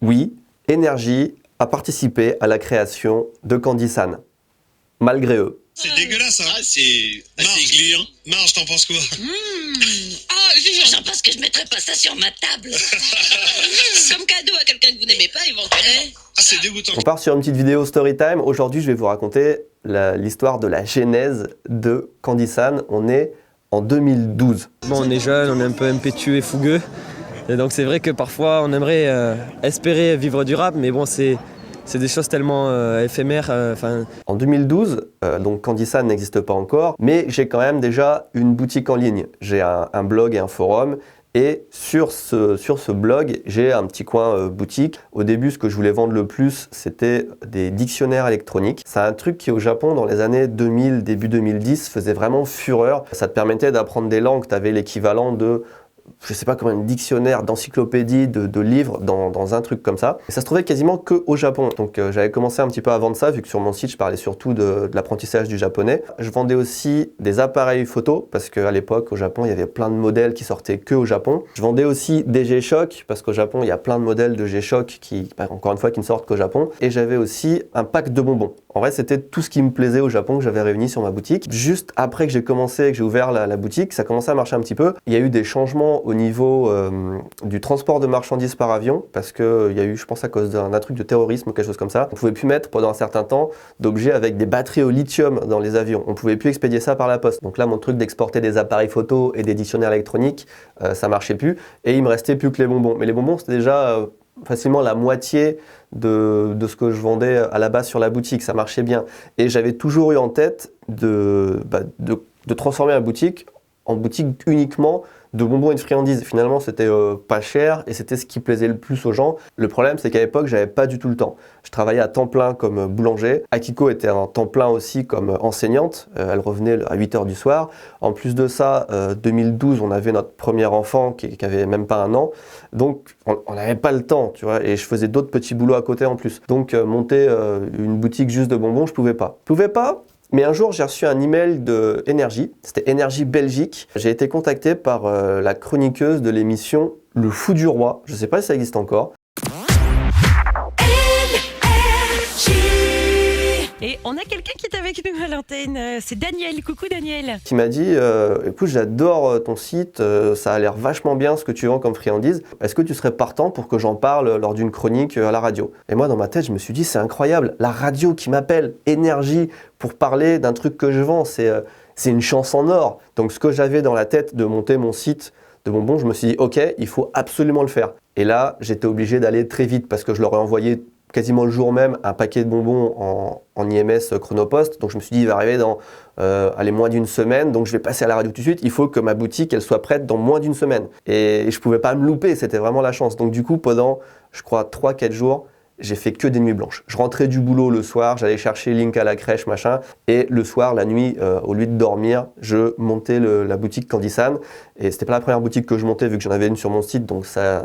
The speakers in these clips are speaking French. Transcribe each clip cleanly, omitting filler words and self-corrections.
Oui, Énergie a participé à la création de Candysan, malgré eux. C'est dégueulasse, hein. Ah, c'est assez gluant. Marge, t'en penses quoi? Ah, j'en pense que je mettrais pas ça sur ma table. Comme cadeau à quelqu'un que vous n'aimez pas, éventuellement. Ah, c'est dégoûtant. On part sur une petite vidéo Storytime. Aujourd'hui, je vais vous raconter l'histoire de la genèse de Candysan. On est en 2012. Bon, on est jeune, on est un peu impétueux et fougueux. Et donc c'est vrai que parfois on aimerait espérer vivre du rap, mais bon, c'est des choses tellement éphémères. En 2012, donc Candysan n'existe pas encore, mais j'ai quand même déjà une boutique en ligne. J'ai un blog et un forum. Et sur ce blog, j'ai un petit coin boutique. Au début, ce que je voulais vendre le plus, c'était des dictionnaires électroniques. C'est un truc qui, au Japon, dans les années 2000, début 2010, faisait vraiment fureur. Ça te permettait d'apprendre des langues. Tu avais l'équivalent de, je sais pas comment, un dictionnaire, d'encyclopédie, de livres dans un truc comme ça. Et ça se trouvait quasiment que au Japon. Donc j'avais commencé un petit peu à vendre ça, vu que sur mon site, je parlais surtout de l'apprentissage du japonais. Je vendais aussi des appareils photo, parce qu'à l'époque, au Japon, il y avait plein de modèles qui sortaient que au Japon. Je vendais aussi des G-Shock, parce qu'au Japon, il y a plein de modèles de G-Shock qui, encore une fois, qui ne sortent qu'au Japon. Et j'avais aussi un pack de bonbons. En vrai, c'était tout ce qui me plaisait au Japon que j'avais réuni sur ma boutique. Juste après que j'ai commencé et que j'ai ouvert la boutique, ça commençait à marcher un petit peu. Il y a eu des changements au niveau du transport de marchandises par avion, parce qu'il y a eu, je pense, à cause d'un truc de terrorisme ou quelque chose comme ça. On ne pouvait plus mettre pendant un certain temps d'objets avec des batteries au lithium dans les avions. On ne pouvait plus expédier ça par la poste. Donc là, mon truc d'exporter des appareils photo et des dictionnaires électroniques, ça marchait plus. Et il me restait plus que les bonbons. Mais les bonbons, c'était déjà facilement la moitié de ce que je vendais à la base sur la boutique, ça marchait bien. Et j'avais toujours eu en tête de transformer ma boutique en boutique uniquement de bonbons et de friandises. Finalement, c'était pas cher et c'était ce qui plaisait le plus aux gens. Le problème, c'est qu'à l'époque, j'avais pas du tout le temps. Je travaillais à temps plein comme boulanger. Akiko était à temps plein aussi comme enseignante. Elle revenait à 8h du soir. En plus de ça, 2012, on avait notre premier enfant qui avait même pas 1 an. Donc, on n'avait pas le temps, tu vois. Et je faisais d'autres petits boulots à côté en plus. Donc, monter une boutique juste de bonbons, je pouvais pas. Mais un jour, j'ai reçu un email de Énergie, c'était Énergie Belgique. J'ai été contacté par la chroniqueuse de l'émission Le Fou du Roi. Je ne sais pas si ça existe encore. Et on a quelqu'un qui est avec nous à l'antenne, c'est Daniel. Coucou Daniel. Qui m'a dit écoute, j'adore ton site, ça a l'air vachement bien ce que tu vends comme friandise. Est-ce que tu serais partant pour que j'en parle lors d'une chronique à la radio? Et moi, dans ma tête, je me suis dit, c'est incroyable, la radio qui m'appelle, Énergie, pour parler d'un truc que je vends, c'est une chance en or. Donc ce que j'avais dans la tête de monter mon site de bonbons, je me suis dit, ok, il faut absolument le faire. Et là, j'étais obligé d'aller très vite parce que je leur ai envoyé quasiment le jour même un paquet de bonbons en IMS Chronopost. Donc je me suis dit, il va arriver dans moins d'une semaine, donc je vais passer à la radio tout de suite. Il faut que ma boutique elle soit prête dans moins d'une semaine. Et je pouvais pas me louper, c'était vraiment la chance. Donc du coup, pendant, je crois, 3-4 jours, j'ai fait que des nuits blanches. Je rentrais du boulot le soir, j'allais chercher Link à la crèche, machin, et le soir, la nuit, au lieu de dormir, je montais la boutique Candysan. Et c'était pas la première boutique que je montais, vu que j'en avais une sur mon site, donc ça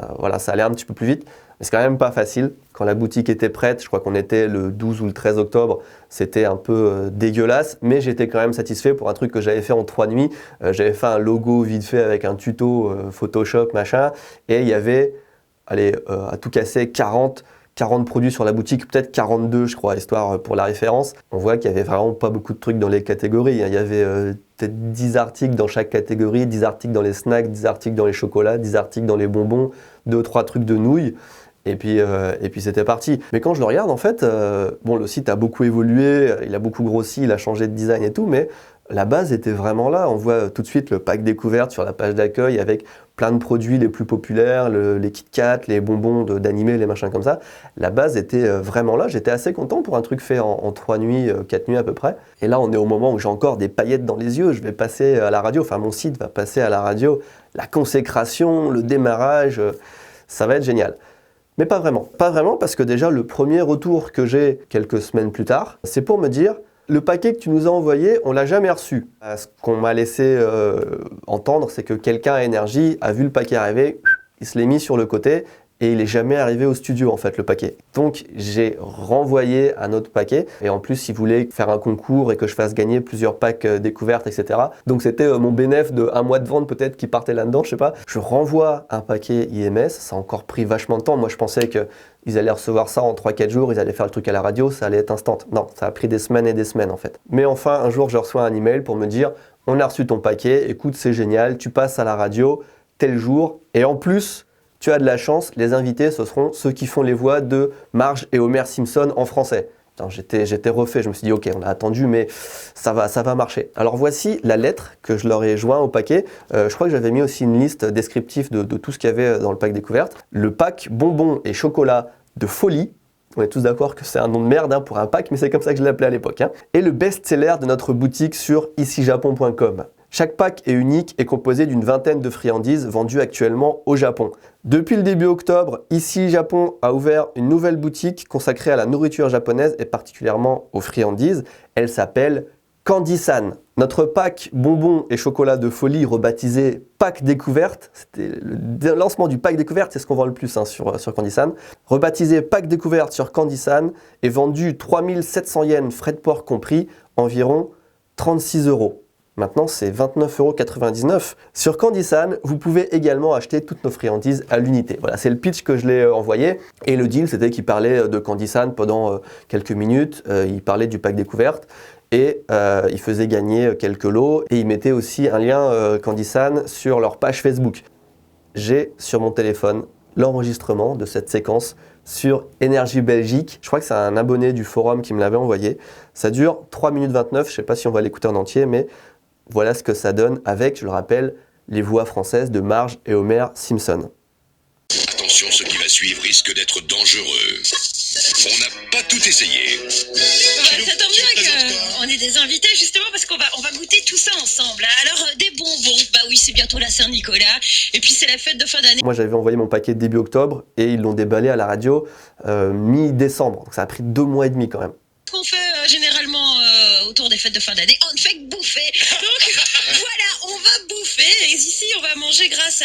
allait un petit peu plus vite. Mais c'est quand même pas facile. Quand la boutique était prête, je crois qu'on était le 12 ou le 13 octobre, c'était un peu dégueulasse, mais j'étais quand même satisfait pour un truc que j'avais fait en 3 nuits. J'avais fait un logo vite fait avec un tuto Photoshop, machin, et il y avait, à tout casser, 40 produits sur la boutique, peut-être 42 je crois, histoire pour la référence. On voit qu'il y avait vraiment pas beaucoup de trucs dans les catégories. Il y avait peut-être 10 articles dans chaque catégorie, 10 articles dans les snacks, 10 articles dans les chocolats, 10 articles dans les bonbons, 2-3 trucs de nouilles. Et puis c'était parti. Mais quand je le regarde, en fait, le site a beaucoup évolué, il a beaucoup grossi, il a changé de design et tout, mais la base était vraiment là. On voit tout de suite le pack découverte sur la page d'accueil avec plein de produits les plus populaires, les Kit Kat, les bonbons d'animés, les machins comme ça. La base était vraiment là. J'étais assez content pour un truc fait en 3 nuits, 4 nuits à peu près. Et là, on est au moment où j'ai encore des paillettes dans les yeux. Je vais passer à la radio, enfin mon site va passer à la radio. La consécration, le démarrage, ça va être génial. Mais pas vraiment. Pas vraiment parce que déjà, le premier retour que j'ai quelques semaines plus tard, c'est pour me dire, le paquet que tu nous as envoyé, on l'a jamais reçu. Ce qu'on m'a laissé entendre, c'est que quelqu'un à Énergie a vu le paquet arriver, il se l'est mis sur le côté et il est jamais arrivé au studio en fait le paquet. Donc j'ai renvoyé un autre paquet et en plus il voulait faire un concours et que je fasse gagner plusieurs packs découvertes, etc. Donc c'était mon bénéfice de un mois de vente peut-être qui partait là-dedans, je sais pas. Je renvoie un paquet IMS, ça a encore pris vachement de temps. Moi je pensais qu'ils allaient recevoir ça en 3-4 jours, ils allaient faire le truc à la radio, ça allait être instant. Non, ça a pris des semaines et des semaines en fait. Mais enfin un jour je reçois un email pour me dire on a reçu ton paquet, écoute c'est génial, tu passes à la radio tel jour et en plus tu as de la chance, les invités, ce seront ceux qui font les voix de Marge et Homer Simpson en français. J'étais refait, je me suis dit ok, on a attendu, mais ça va marcher. Alors voici la lettre que je leur ai joint au paquet. Je crois que j'avais mis aussi une liste descriptive de tout ce qu'il y avait dans le pack découverte. Le pack bonbons et chocolat de folie. On est tous d'accord que c'est un nom de merde pour un pack, mais c'est comme ça que je l'appelais à l'époque. Et le best-seller de notre boutique sur icijapon.com. Chaque pack est unique et composé d'une vingtaine de friandises vendues actuellement au Japon. Depuis le début octobre, Ici Japon a ouvert une nouvelle boutique consacrée à la nourriture japonaise et particulièrement aux friandises. Elle s'appelle Candy-san. Notre pack bonbons et chocolat de folie rebaptisé pack découverte, c'était le lancement du pack découverte, c'est ce qu'on vend le plus sur Candy-san. Rebaptisé pack découverte sur Candy-san est vendu 3700 yens, frais de port compris, environ 36 €. Maintenant, c'est 29,99 €. Sur Candy-san, vous pouvez également acheter toutes nos friandises à l'unité. Voilà, c'est le pitch que je l'ai envoyé. Et le deal, c'était qu'il parlait de Candy-san pendant quelques minutes. Il parlait du pack découverte et il faisait gagner quelques lots. Et il mettait aussi un lien Candy-san sur leur page Facebook. J'ai sur mon téléphone l'enregistrement de cette séquence sur Énergie Belgique. Je crois que c'est un abonné du forum qui me l'avait envoyé. Ça dure 3 minutes 29. Je ne sais pas si on va l'écouter en entier, mais voilà ce que ça donne avec, je le rappelle, les voix françaises de Marge et Homer Simpson. Attention, ce qui va suivre risque d'être dangereux. On n'a pas tout essayé. Ça tombe bien qu'on ait des invités justement parce qu'on va goûter tout ça ensemble. Alors des bonbons, bah oui c'est bientôt la Saint-Nicolas et puis c'est la fête de fin d'année. Moi j'avais envoyé mon paquet début octobre et ils l'ont déballé à la radio mi-décembre. Donc ça a pris 2 mois et demi quand même. Qu'on fait généralement autour des fêtes de fin d'année, on ne fait que bouffer. Donc voilà, on va bouffer et ici on va manger grâce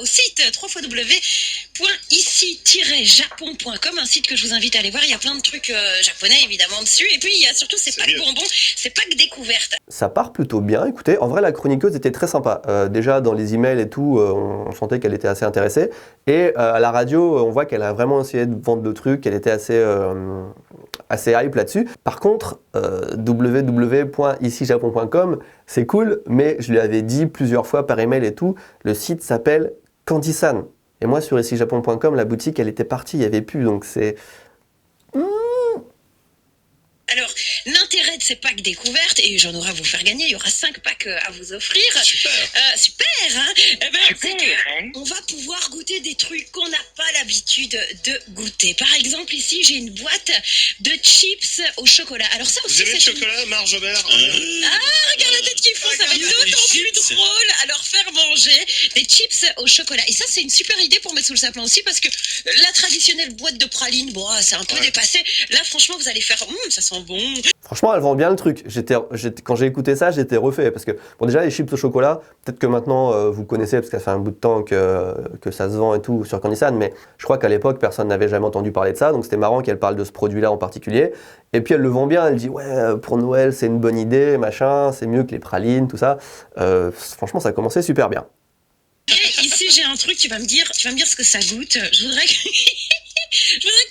au site www.ici-japon.com, un site que je vous invite à aller voir. Il y a plein de trucs japonais évidemment dessus et puis il y a surtout ces packs bonbons, ces packs découvertes. Ça part plutôt bien, écoutez, en vrai la chroniqueuse était très sympa. Déjà dans les emails et tout, on sentait qu'elle était assez intéressée et à la radio on voit qu'elle a vraiment essayé de vendre le truc, qu'elle était assez hype là-dessus. Par contre, www.icijapon.com, c'est cool, mais je lui avais dit plusieurs fois par email et tout, le site s'appelle Candy-san. Et moi, sur icijapon.com, la boutique, elle était partie, il n'y avait plus, donc c'est... Alors, l'intérêt de ces packs découvertes, et j'en aurai à vous faire gagner, il y aura 5 packs à vous offrir. Super. Super, hein c'est qu'on va pouvoir goûter des trucs qu'on n'a pas l'habitude de goûter. Par exemple, ici, j'ai une boîte de chips au chocolat. Alors ça aussi, Vous aimez le chocolat, Marge, Homer regarde la tête qu'ils font, ça va être d'autant plus drôle à leur faire manger des chips au chocolat. Et ça, c'est une super idée pour mettre sous le sapin aussi, parce que la traditionnelle boîte de pralines, bon, c'est un peu dépassé. Là, franchement, vous allez faire, ça sent bon. Franchement, elle vend bien le truc. Quand j'ai écouté ça, j'étais refait. Parce que, bon, déjà, les chips au chocolat, peut-être que maintenant, vous connaissez, parce que ça fait un bout de temps que ça se vend et tout sur Candy-san, mais je crois qu'à l'époque, personne n'avait jamais entendu parler de ça. Donc, c'était marrant qu'elle parle de ce produit-là en particulier. Et puis, elle le vend bien. Elle dit, ouais, pour Noël, c'est une bonne idée, machin, c'est mieux que les pralines, tout ça. Franchement, ça a commencé super bien. Et ici, j'ai un truc, tu vas me dire ce que ça goûte. Je voudrais que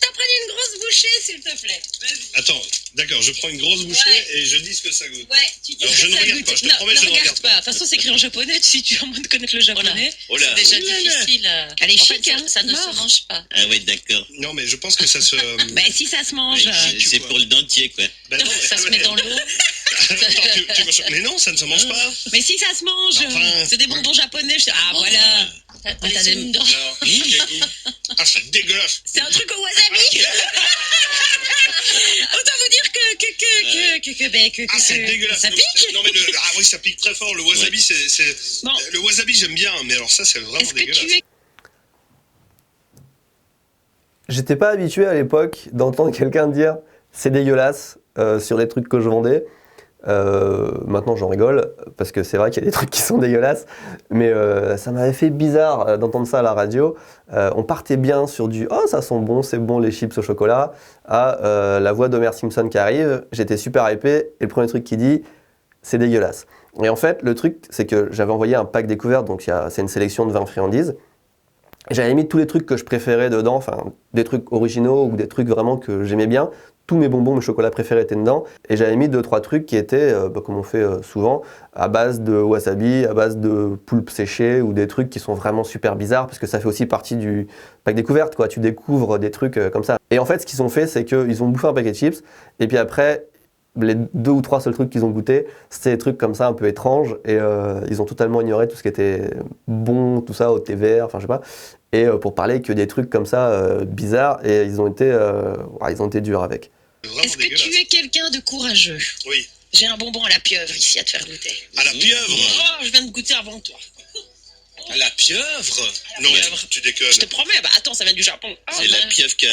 tu prennes une grosse bouchée, s'il te plaît. Vas-y. Attends, d'accord, je prends une grosse bouchée et je dis ce que ça goûte. Ouais, tu dis Alors, ce je que ne ça regarde goûte. pas, je te promets, je ne regarde pas. De toute façon, c'est écrit en japonais, si tu es en train de connaître le japonais. Oh là. C'est déjà Oh là là. difficile. Elle est En chic, fait, hein, ça ne mort. se mange pas. Ah ouais, d'accord. Non, mais je pense que ça se... Bah, si ça se mange. C'est pour le dentier, quoi. Bah non, Ça se met dans l'eau. Attends, tu manges... Mais non, ça ne se mange pas. Mais si ça se mange, Enfin, c'est des bonbons japonais. Ah, voilà. T'as t'as des des- une dent. Alors, quel goût. Ah, c'est dégueulasse. C'est un truc au wasabi. Autant vous dire que Ah, c'est dégueulasse. ça pique. Non, mais ah oui, ça pique très fort. Le wasabi, c'est... Bon. Le wasabi, j'aime bien, mais alors ça, c'est vraiment Est-ce que dégueulasse. tu es J'étais pas habitué à l'époque d'entendre quelqu'un dire c'est dégueulasse sur les trucs que je vendais. Maintenant j'en rigole parce que c'est vrai qu'il y a des trucs qui sont dégueulasses, mais ça m'avait fait bizarre d'entendre ça à la radio. On partait bien sur du « Oh ça sent bon, c'est bon les chips au chocolat » à la voix d'Homer Simpson qui arrive, j'étais super hypé et le premier truc qu'il dit « C'est dégueulasse ». Et en fait le truc c'est que j'avais envoyé un pack découverte, donc c'est une sélection de 20 friandises. J'avais mis tous les trucs que je préférais dedans, enfin des trucs originaux ou des trucs vraiment que j'aimais bien. Tous mes bonbons, mes chocolats préférés étaient dedans. Et j'avais mis 2-3 trucs qui étaient, comme on fait souvent, à base de wasabi, à base de poulpe séchée ou des trucs qui sont vraiment super bizarres parce que ça fait aussi partie du pack découverte, quoi. Tu découvres des trucs comme ça. Et en fait, ce qu'ils ont fait, c'est qu'ils ont bouffé un paquet de chips et puis après, les 2 ou 3 seuls trucs qu'ils ont goûté, c'était des trucs comme ça un peu étranges et ils ont totalement ignoré tout ce qui était bon, tout ça, au thé vert, enfin je sais pas. Et pour parler que des trucs comme ça bizarres et ils ont été durs avec. Est-ce que tu es quelqu'un de courageux? Oui. J'ai un bonbon à la pieuvre ici à te faire goûter. À la pieuvre? Oh, je viens de goûter avant toi. À la pieuvre? Non, tu déconnes. Je te promets, bah attends, ça vient du Japon. Oh, C'est la pieuvre qui a...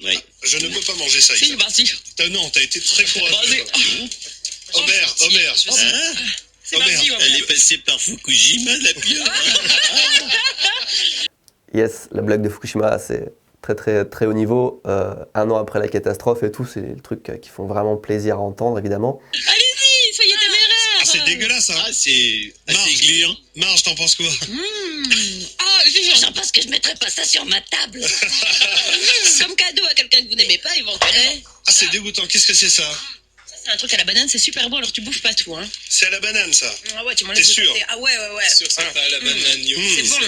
Oui. Je ne peux pas manger ça. Si, Isa. vas-y. Non, t'as été très courageux. Vas-y. Homer. C'est Homer. vas-y, Elle est passée par Fukushima, la pieuvre. Yes, la blague de Fukushima, c'est très très très haut niveau. 1 an après la catastrophe et tout, c'est des trucs qui font vraiment plaisir à entendre évidemment. Allez-y, soyez téméraires. Ah, c'est dégueulasse, hein. Ah, c'est assez gluant. Marge, t'en penses quoi? Ah, j'en pense que je mettrais pas ça sur ma table. Comme cadeau à quelqu'un que vous n'aimez pas, éventuellement. Ah, c'est dégoûtant. Qu'est-ce que c'est ça? Ça, c'est un truc à la banane, c'est super bon, alors tu bouffes pas tout, hein. C'est à la banane, ça. Ah ouais, tu m'en T'es laisses de sûr? côté. Ah ouais. Sûr, c'est pas la banane. C'est bon.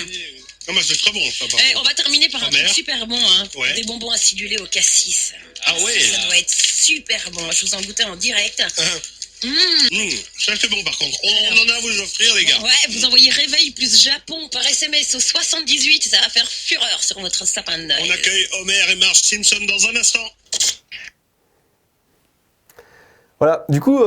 Non, mais c'est très bon, ça, par On contre. va terminer par un Homer. truc super bon, hein. Ouais. Des bonbons acidulés au cassis. Ah ouais. Ça doit être super bon. Je vous en goûtais en direct. Ça, c'est bon, par contre. On en a à vous offrir, les gars. Ouais, vous envoyez Réveil plus Japon par SMS au 78, ça va faire fureur sur votre sapin de Noël. On accueille Homer et Marge Simpson dans un instant. Voilà, du coup,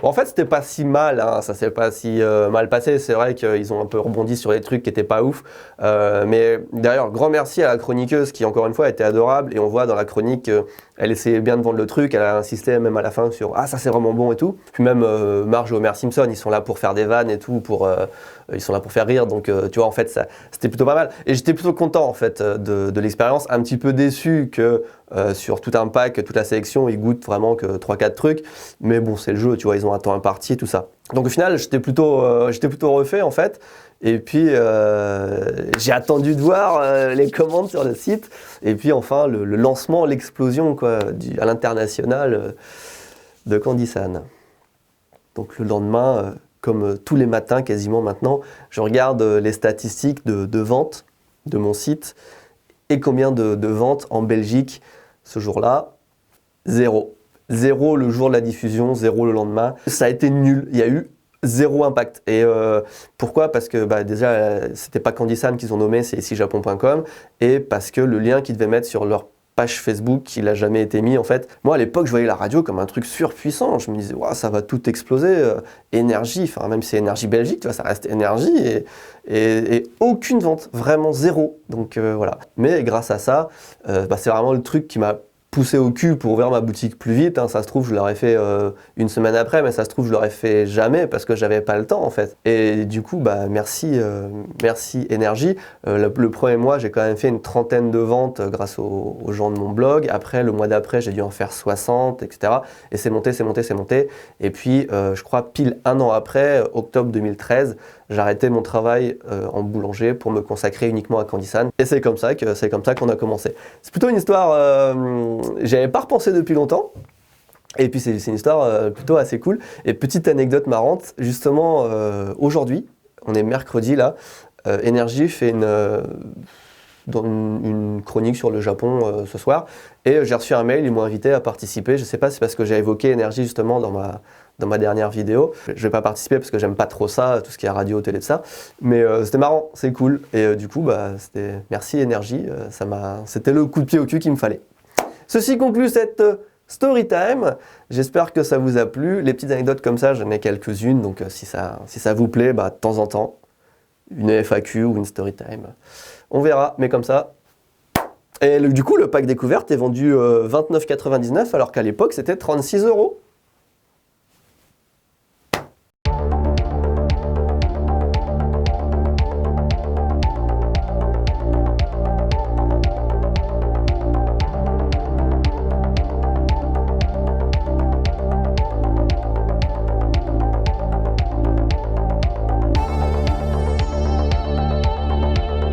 en fait, c'était pas si mal, hein, ça s'est pas si mal passé. C'est vrai qu'ils ont un peu rebondi sur des trucs qui étaient pas ouf. Mais d'ailleurs, grand merci à la chroniqueuse qui, encore une fois, était adorable. Et on voit dans la chronique, elle essayait bien de vendre le truc. Elle a insisté même à la fin sur « Ah, ça c'est vraiment bon et tout ». Puis même Marge et Homer Simpson, ils sont là pour faire des vannes et tout, ils sont là pour faire rire. Donc, tu vois, en fait, c'était plutôt pas mal. Et j'étais plutôt content, en fait, de l'expérience. Un petit peu déçu que sur tout un pack, toute la sélection, ils goûtent vraiment que 3-4 trucs. Mais bon, c'est le jeu, tu vois, ils ont un temps imparti et tout ça. Donc au final, j'étais plutôt refait en fait. Et puis j'ai attendu de voir les commandes sur le site. Et puis enfin, le lancement, l'explosion quoi, à l'international de Candysan. Donc le lendemain, comme tous les matins quasiment maintenant, je regarde les statistiques de vente de mon site. Et combien de ventes en Belgique ce jour-là? 0. 0 le jour de la diffusion, 0 le lendemain. Ça a été nul, il y a eu 0 impact. Et pourquoi? Parce que déjà, c'était pas Candysan qu'ils ont nommé, c'est icijapon.com. Et parce que le lien qu'ils devaient mettre sur leur page Facebook, il n'a jamais été mis en fait. Moi à l'époque, je voyais la radio comme un truc surpuissant. Je me disais, wow, ça va tout exploser. Énergie, enfin même si c'est Énergie Belgique, tu vois, ça reste Énergie. Et aucune vente, vraiment 0. Donc voilà. Mais grâce à ça, c'est vraiment le truc qui m'a poussé au cul pour ouvrir ma boutique plus vite. Hein. Ça se trouve, je l'aurais fait une semaine après, mais ça se trouve, je l'aurais fait jamais parce que j'avais pas le temps en fait. Et du coup, merci Énergie. Le premier mois, j'ai quand même fait une 30aine de ventes grâce aux gens de mon blog. Après, le mois d'après, j'ai dû en faire 60, etc. Et c'est monté. Et puis, je crois, pile 1 an après, octobre 2013, j'ai arrêté mon travail en boulanger pour me consacrer uniquement à Candysan. Et c'est comme ça qu'on a commencé. C'est plutôt une histoire, j'avais pas repensé depuis longtemps. Et puis c'est une histoire plutôt assez cool. Et petite anecdote marrante, justement aujourd'hui, on est mercredi là, Énergie fait une chronique sur le Japon ce soir. Et j'ai reçu un mail, ils m'ont invité à participer. Je sais pas si c'est parce que j'ai évoqué Énergie justement dans ma dernière vidéo. Je vais pas participer parce que j'aime pas trop ça, tout ce qui est radio, télé, de ça. Mais c'était marrant, c'est cool. Et du coup, merci Énergie. C'était le coup de pied au cul qu'il me fallait. Ceci conclut cette story time. J'espère que ça vous a plu. Les petites anecdotes comme ça, j'en ai quelques-unes. Donc si ça vous plaît, de temps en temps, une FAQ ou une story time. On verra, mais comme ça. Et du coup, le pack découverte est vendu 29,99 alors qu'à l'époque, c'était 36 €.